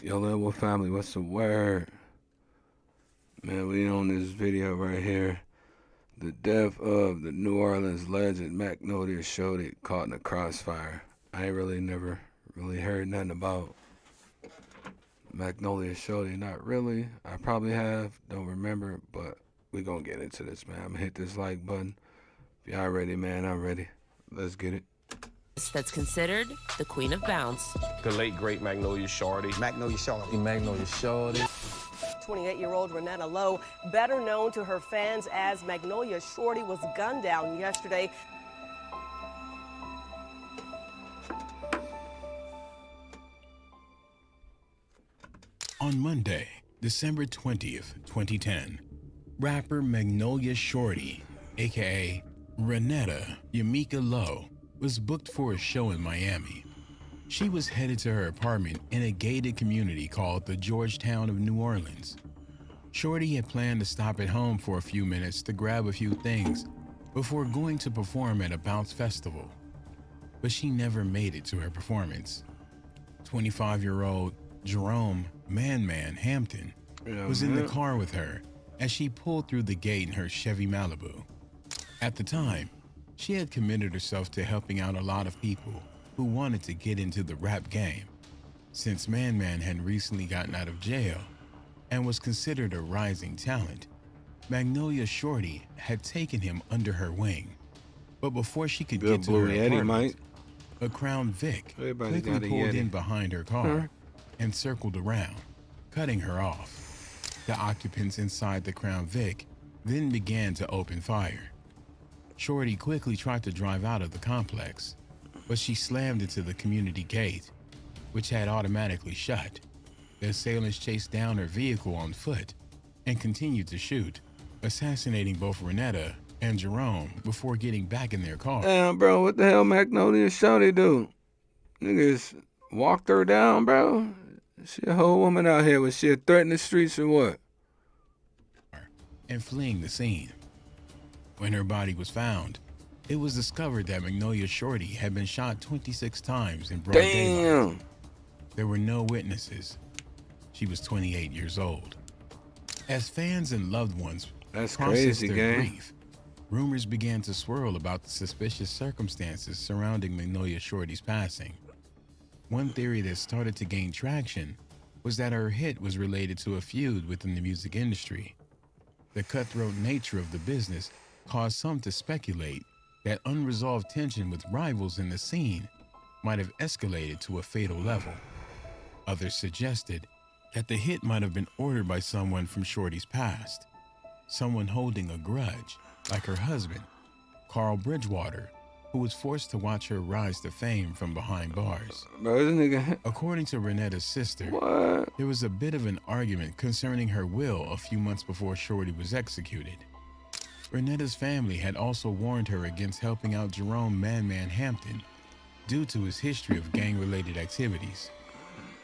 Yo, Level family, what's the word? Man, we on this video right here. The death of the New Orleans legend Magnolia Shorty caught in a crossfire. I ain't never heard nothing about Magnolia Shorty. Not really. I probably have, don't remember, but we gonna get into this, man. I'm gonna hit this like button. If y'all ready, man, I'm ready. Let's get it. That's considered the queen of bounce. The late, great Magnolia Shorty. Magnolia Shorty. Magnolia Shorty. 28-year-old Renetta Lowe, better known to her fans as Magnolia Shorty, was gunned down yesterday. On Monday, December 20th, 2010, rapper Magnolia Shorty, aka Renetta Yamika Lowe, was booked for a show in Miami. She was headed to her apartment in a gated community called the Georgetown of New Orleans. Shorty had planned to stop at home for a few minutes to grab a few things before going to perform at a bounce festival. But she never made it to her performance. 25-year-old Jerome Man Hampton was in the car with her as she pulled through the gate in her Chevy Malibu. At the time, she had committed herself to helping out a lot of people who wanted to get into the rap game, since Man had recently gotten out of jail and was considered a rising talent. Magnolia Shorty had taken him under her wing, but before she could get to her apartment, a Crown Vic quickly pulled in behind her car and circled around, cutting her off. The occupants inside the Crown Vic then began to open fire. Shorty quickly tried to drive out of the complex, but she slammed into the community gate, which had automatically shut. The assailants chased down her vehicle on foot and continued to shoot, assassinating both Renetta and Jerome before getting back in their car. Damn, bro, what the hell Magnolia Shorty do? Niggas walked her down, bro? She a whole woman out here. Was she a threat in the streets or what? And fleeing the scene. When her body was found, it was discovered that Magnolia Shorty had been shot 26 times in broad daylight. There were no witnesses. She was 28 years old. As fans and loved ones processed their grief, rumors began to swirl about the suspicious circumstances surrounding Magnolia Shorty's passing. One theory that started to gain traction was that her hit was related to a feud within the music industry. The cutthroat nature of the business caused some to speculate that unresolved tension with rivals in the scene might have escalated to a fatal level. Others suggested that the hit might have been ordered by someone from Shorty's past, someone holding a grudge, like her husband, Carl Bridgewater, who was forced to watch her rise to fame from behind bars. According to Renetta's sister, there was a bit of an argument concerning her will a few months before Shorty was executed. Renetta's family had also warned her against helping out Jerome Man Hampton due to his history of gang-related activities.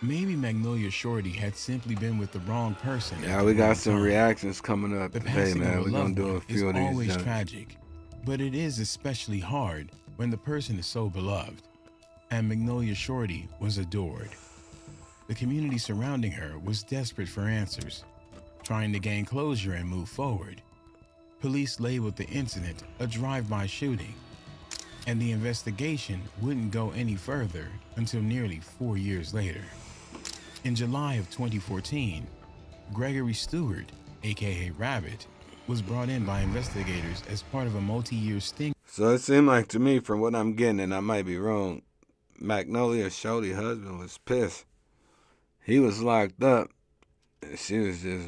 Maybe Magnolia Shorty had simply been with the wrong person. Yeah, we got some reactions coming up today, man. We're gonna do a few of these. It's always tragic, but it is especially hard when the person is so beloved. And Magnolia Shorty was adored. The community surrounding her was desperate for answers, trying to gain closure and move forward. Police labeled the incident a drive-by shooting, and the investigation wouldn't go any further until nearly 4 years later. In July of 2014, Gregory Stewart, aka Rabbit, was brought in by investigators as part of a multi-year sting. So it seemed like to me, from what I'm getting, and I might be wrong, Magnolia Shorty's husband was pissed. He was locked up, and she was just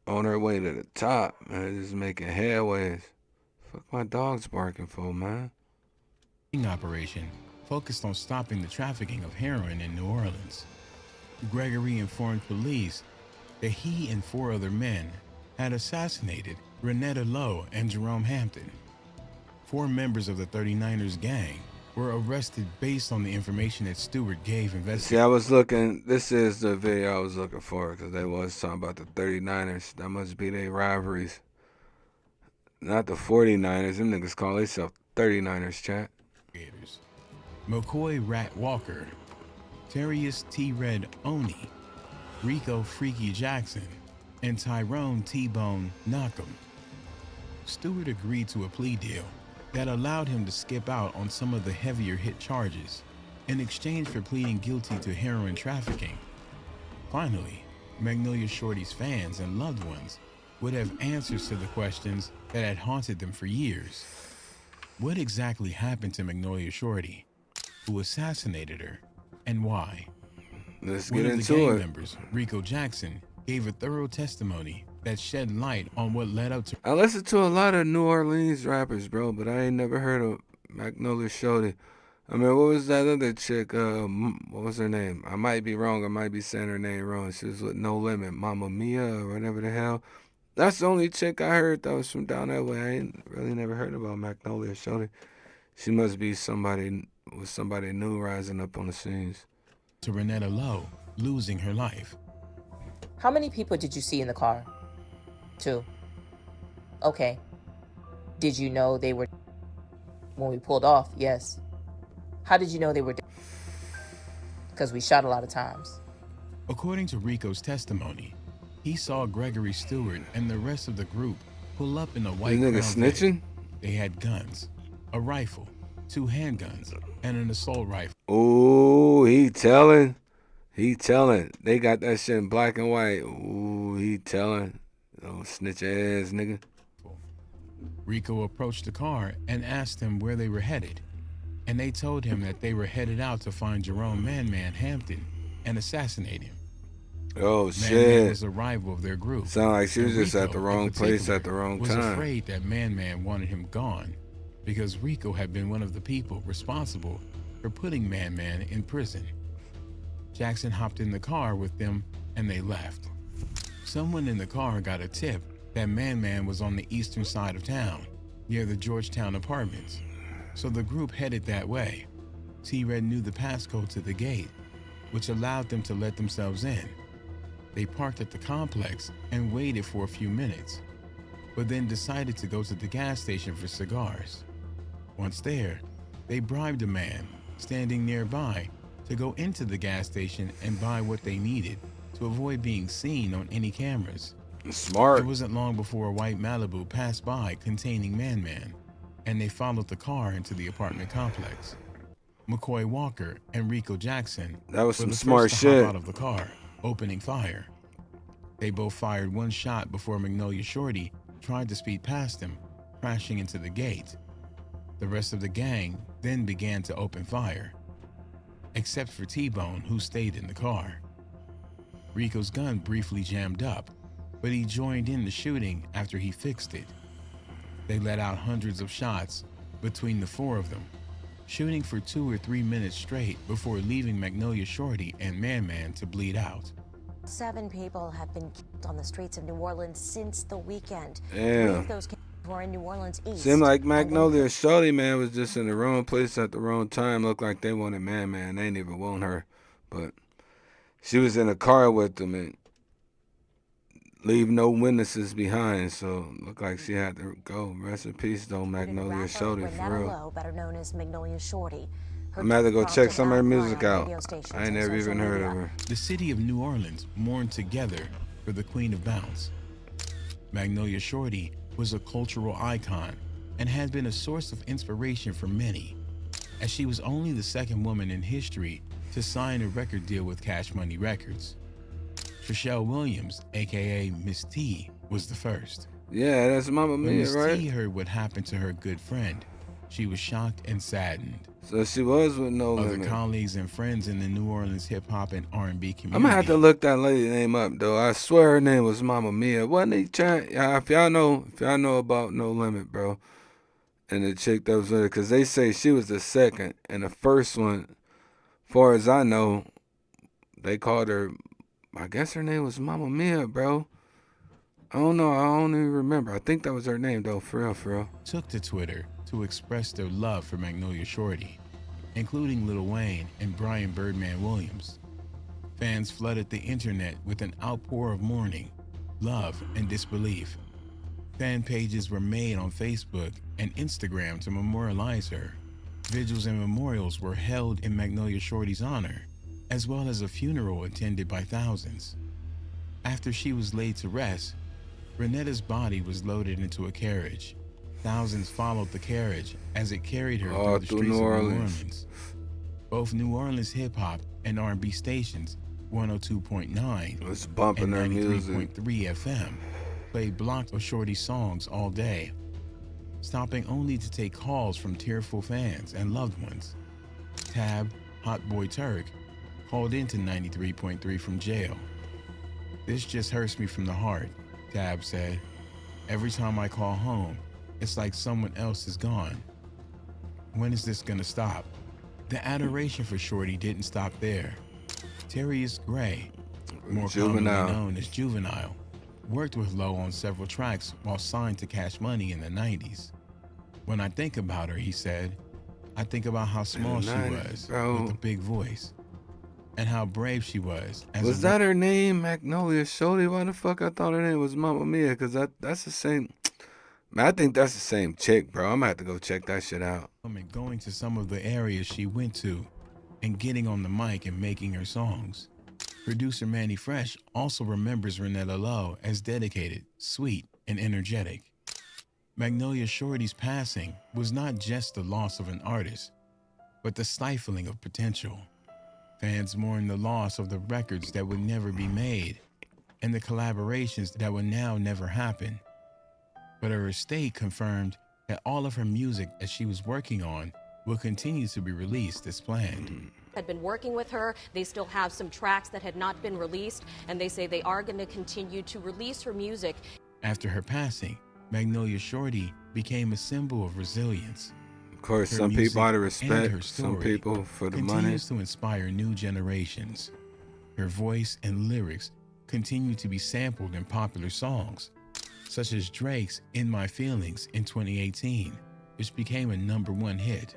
on her way to the top, man, just making headways. Fuck my dog's barking for, man. Operation focused on stopping the trafficking of heroin in New Orleans. Gregory informed police that he and 4 other men had assassinated Renetta Lowe and Jerome Hampton. 4 members of the 39ers gang were arrested based on the information that Stewart gave investigators. See, I was looking, this is the video I was looking for, because they was talking about the 39ers. That must be their rivalries. Not the 49ers. Them niggas call themselves 39ers, chat. McCoy Rat Walker, Terrius T. Red Oni, Rico Freaky Jackson, and Tyrone T-Bone Knockham. Stewart agreed to a plea deal that allowed him to skip out on some of the heavier hit charges in exchange for pleading guilty to heroin trafficking. Finally, Magnolia Shorty's fans and loved ones would have answers to the questions that had haunted them for years. What exactly happened to Magnolia Shorty? Who assassinated her, and why? Let's One get of the into gang it. members, Rico Jackson, gave a thorough testimony that shed light on what led up to I listen to a lot of New Orleans rappers, bro, but I ain't never heard of Magnolia Shorty. I mean, what was that other chick? What was her name? I might be wrong. I might be saying her name wrong. She was with No Limit, Mama Mia, or whatever the hell. That's the only chick I heard that was from down that way. I ain't really never heard about Magnolia Shorty. She must be somebody new rising up on the scenes. Renetta Lowe losing her life. How many people did you see in the car? 2. Okay. Did you know they were when we pulled off? Yes. How did you know they were because we shot a lot of times. According to Rico's testimony, he saw Gregory Stewart and the rest of the group pull up in a white This nigga Crown Vic. snitching? They had guns, a rifle, 2 handguns, and an assault rifle. Ooh, he telling. He telling. They got that shit in black and white. Ooh, he telling. Oh, snitch ass nigga. Rico approached the car and asked them where they were headed, and they told him that they were headed out to find Jerome Man Hampton and assassinate him. Oh, Man shit. was a rival of their group. Sound like she was And just at Rico, the in wrong place particular, at the wrong was time. afraid that Man wanted him gone because Rico had been one of the people responsible for putting Man in prison. Jackson hopped in the car with them and they left. Someone in the car got a tip that Man was on the eastern side of town, near the Georgetown apartments. So the group headed that way. T-Red knew the passcode to the gate, which allowed them to let themselves in. They parked at the complex and waited for a few minutes, but then decided to go to the gas station for cigars. Once there, they bribed a man standing nearby to go into the gas station and buy what they needed to avoid being seen on any cameras. Smart. It wasn't long before a white Malibu passed by containing Man, and they followed the car into the apartment complex. McCoy Walker and Rico Jackson That was were some the smart first to hop shit. out of the car, opening fire. They both fired 1 shot before Magnolia Shorty tried to speed past them, crashing into the gate. The rest of the gang then began to open fire, except for T-Bone, who stayed in the car. Rico's gun briefly jammed up, but he joined in the shooting after he fixed it. They let out hundreds of shots between the 4 of them, shooting for 2 or 3 minutes straight before leaving Magnolia Shorty and Man to bleed out. 7 people have been killed on the streets of New Orleans since the weekend. Damn. 3 of those killed were in New Orleans East. Seemed like and Magnolia Shorty, man, was just in the wrong place at the wrong time. Looked like they wanted Man. They didn't even want her. But she was in a car with them and leave no witnesses behind. So looked like she had to go. Rest in peace, though, Magnolia rapper Shorty, for Renetta real. Lowe, better known as Magnolia Shorty. Her I'm gonna have to go death check prompted some of her outcry music on out. radio stations I ain't and never social even heard of media. her. The city of New Orleans mourned together for the Queen of Bounce. Magnolia Shorty was a cultural icon and had been a source of inspiration for many, as she was only the 2nd woman in history to sign a record deal with Cash Money Records. Trishelle Williams, aka Miss T, was the first. Yeah, that's Mama When Mia, Miss T right? heard what happened to her good friend, she was shocked and saddened. So she was with No Other Limit. colleagues and friends in the New Orleans hip-hop and R&B community. I'm gonna have to look that lady name up, though. I swear her name was Mama Mia. Wasn't he trying? If y'all know about No Limit, bro, and the chick that was with her, because they say she was the 2nd, and the first one, far as I know, they called her. I guess her name was Mama Mia, bro. I don't know. I don't even remember. I think that was her name, though. For real. Took to Twitter to express their love for Magnolia Shorty, including Lil Wayne and Brian Birdman Williams. Fans flooded the internet with an outpour of mourning, love, and disbelief. Fan pages were made on Facebook and Instagram to memorialize her. Vigils and memorials were held in Magnolia Shorty's honor, as well as a funeral attended by thousands. After she was laid to rest, Renetta's body was loaded into a carriage. Thousands followed the carriage as it carried her through the streets New of New Orleans. Orleans. Both New Orleans hip-hop and R&B stations, 102.9 It's bumping and their music. 93.3 FM, played blocks of Shorty songs all day, stopping only to take calls from tearful fans and loved ones. Tab, Hot Boy Turk, called into 93.3 from jail. "This just hurts me from the heart," Tab said. "Every time I call home, it's like someone else is gone. When is this gonna stop?" The adoration for Shorty didn't stop there. Terrius Gray, more commonly Juvenile. known as Juvenile, worked with Lowe on several tracks while signed to Cash Money in the 90s. "When I think about her," he said, "I think about how small she 90s, was bro. with a big voice, and how brave she was." Was that her name, Magnolia Shorty? Why the fuck I thought her name was Mamma Mia? Because that's the same. Man, I think that's the same chick, bro. I'm gonna have to go check that shit out. Going to some of the areas she went to and getting on the mic and making her songs. Producer Manny Fresh also remembers Renetta Lowe as dedicated, sweet, and energetic. Magnolia Shorty's passing was not just the loss of an artist, but the stifling of potential. Fans mourned the loss of the records that would never be made and the collaborations that would now never happen. But her estate confirmed that all of her music that she was working on will continue to be released as planned. Had been working with her. They still have some tracks that had not been released, and they say they are going to continue to release her music. After her passing, Magnolia Shorty became a symbol of resilience. Of course, Her some music people out of and her respect, some story people for the money. continues to inspire new generations. Her voice and lyrics continue to be sampled in popular songs, such as Drake's In My Feelings in 2018, which became a #1 hit.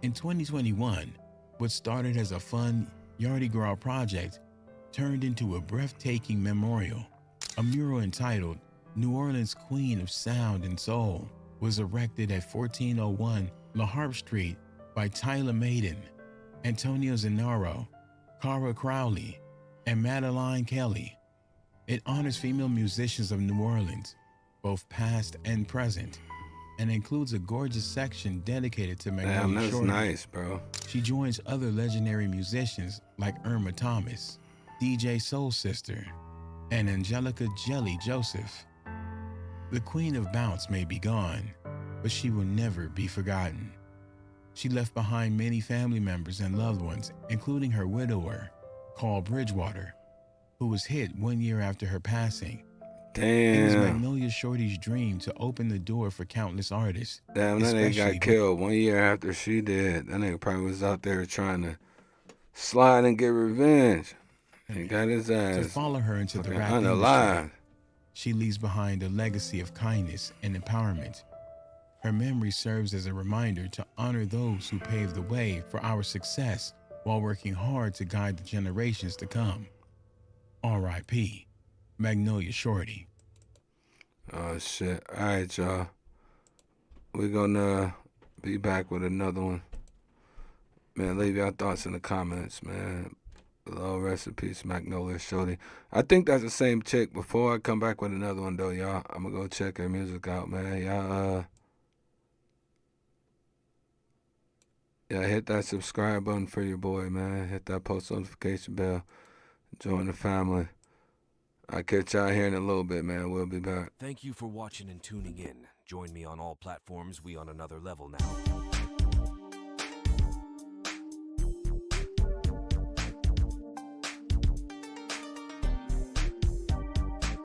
In 2021, what started as a fun Yardy Gras project turned into a breathtaking memorial. A mural entitled New Orleans Queen of Sound and Soul was erected at 1401 La Harpe Street by Tyler Maiden, Antonio Zanaro, Cara Crowley, and Madeline Kelly. It honors female musicians of New Orleans, both past and present, and includes a gorgeous section dedicated to Damn, Magnolia that's Shorty. nice, bro. She joins other legendary musicians like Irma Thomas, DJ Soul Sister, and Angelica Jelly Joseph. The Queen of Bounce may be gone, but she will never be forgotten. She left behind many family members and loved ones, including her widower, Carl Bridgewater, who was hit 1 year after her passing. It was Damn. Magnolia Shorty's dream to open the door for countless artists. Damn, that nigga especially got killed 1 year after she did. That nigga probably was out there trying to slide and get revenge. He got his To ass follow her into the fucking rap industry, unalive. she leaves behind a legacy of kindness and empowerment. Her memory serves as a reminder to honor those who paved the way for our success while working hard to guide the generations to come. R.I.P. Magnolia Shorty. Oh, shit. All right, y'all. We're gonna be back with another one. Man, leave your thoughts in the comments, man. Below, rest in peace, Magnolia Shorty. I think that's the same chick. Before I come back with another one, though, y'all, I'm gonna go check her music out, man. Y'all hit that subscribe button for your boy, man. Hit that post notification bell. Join the family. I'll catch y'all here in a little bit, man. We'll be back. Thank you for watching and tuning in. Join me on all platforms. We on another level now.